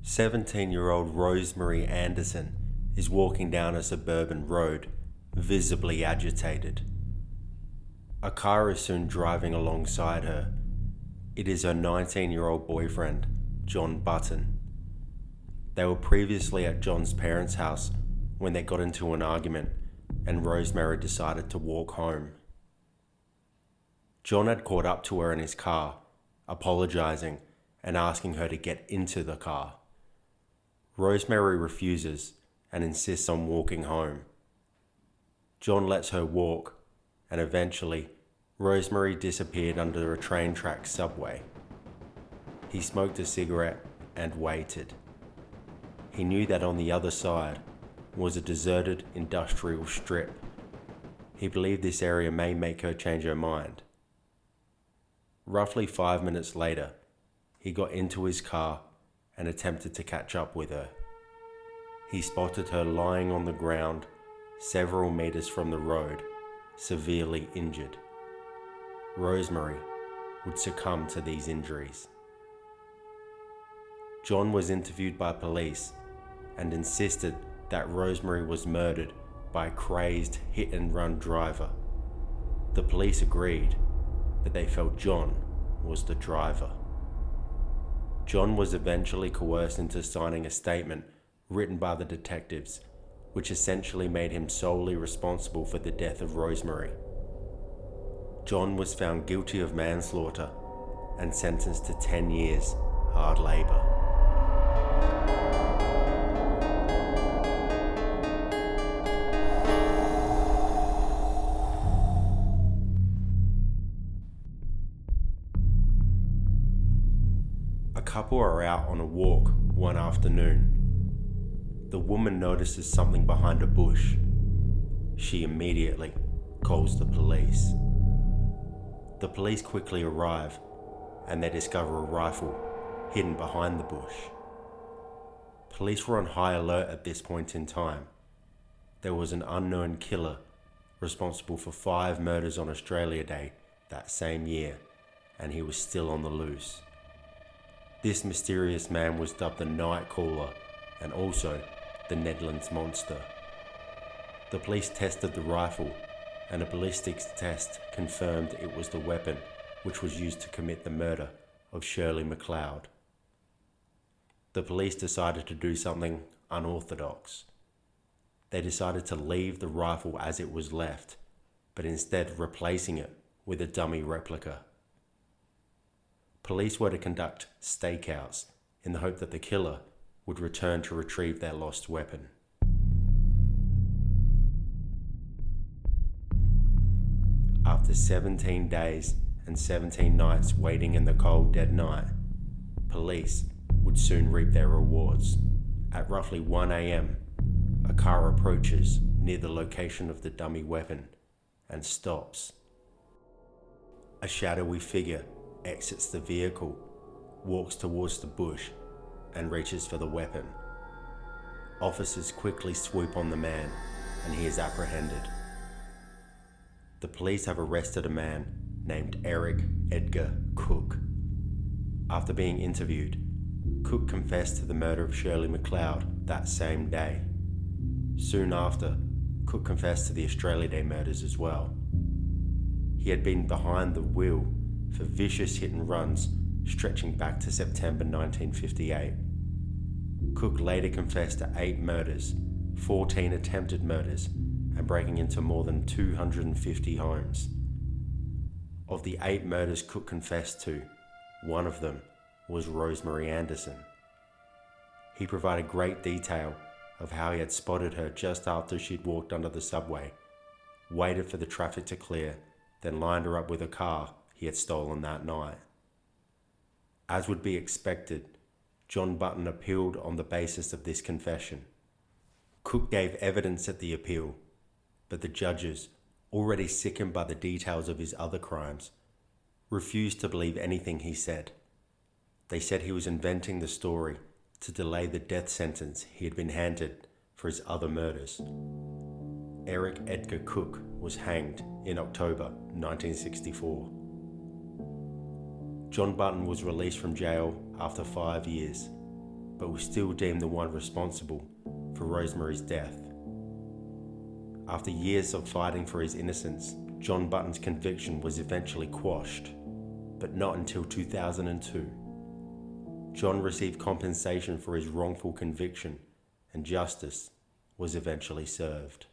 17-year-old Rosemary Anderson is walking down a suburban road, visibly agitated. A car is soon driving alongside her. It is her 19-year-old boyfriend, John Button. They were previously at John's parents' house when they got into an argument and Rosemary decided to walk home. John had caught up to her in his car, apologising and asking her to get into the car. Rosemary refuses and insists on walking home. John lets her walk, and eventually, Rosemary disappeared under a train track subway. He smoked a cigarette and waited. He knew that on the other side was a deserted industrial strip. He believed this area may make her change her mind. Roughly 5 minutes later, he got into his car and attempted to catch up with her. He spotted her lying on the ground several meters from the road, severely injured. Rosemary would succumb to these injuries. John was interviewed by police and insisted that Rosemary was murdered by a crazed hit-and-run driver. The police agreed, but they felt John was the driver. John was eventually coerced into signing a statement written by the detectives, which essentially made him solely responsible for the death of Rosemary. John was found guilty of manslaughter and sentenced to 10 years hard labour. A couple are out on a walk one afternoon. The woman notices something behind a bush. She immediately calls the police. The police quickly arrive and they discover a rifle hidden behind the bush. Police were on high alert at this point in time. There was an unknown killer responsible for 5 murders on Australia Day that same year, and he was still on the loose. This mysterious man was dubbed the Night Caller and also the Nedlands Monster. The police tested the rifle and a ballistics test confirmed it was the weapon which was used to commit the murder of Shirley MacLeod. The police decided to do something unorthodox. They decided to leave the rifle as it was left, but instead replacing it with a dummy replica. Police were to conduct stakeouts in the hope that the killer would return to retrieve their lost weapon. After 17 days and 17 nights waiting in the cold, dead night, police would soon reap their rewards. At roughly 1 a.m, a car approaches near the location of the dummy weapon and stops. A shadowy figure exits the vehicle, walks towards the bush, and reaches for the weapon. Officers quickly swoop on the man, and he is apprehended. The police have arrested a man named Eric Edgar Cook. After being interviewed, Cook confessed to the murder of Shirley MacLeod that same day. Soon after, Cook confessed to the Australia Day murders as well. He had been behind the wheel for vicious hit and runs stretching back to September 1958. Cook later confessed to 8 murders, 14 attempted murders, and breaking into more than 250 homes. Of the 8 murders Cook confessed to, one of them was Rosemary Anderson. He provided great detail of how he had spotted her just after she'd walked under the subway, waited for the traffic to clear, then lined her up with a car he had stolen that night. As would be expected, John Button appealed on the basis of this confession. Cook gave evidence at the appeal, but the judges, already sickened by the details of his other crimes, refused to believe anything he said. They said he was inventing the story to delay the death sentence he had been handed for his other murders. Eric Edgar Cook was hanged in October 1964. John Button was released from jail after 5 years. but was still deemed the one responsible for Rosemary's death. After years of fighting for his innocence, John Button's conviction was eventually quashed, but not until 2002. John received compensation for his wrongful conviction, and justice was eventually served.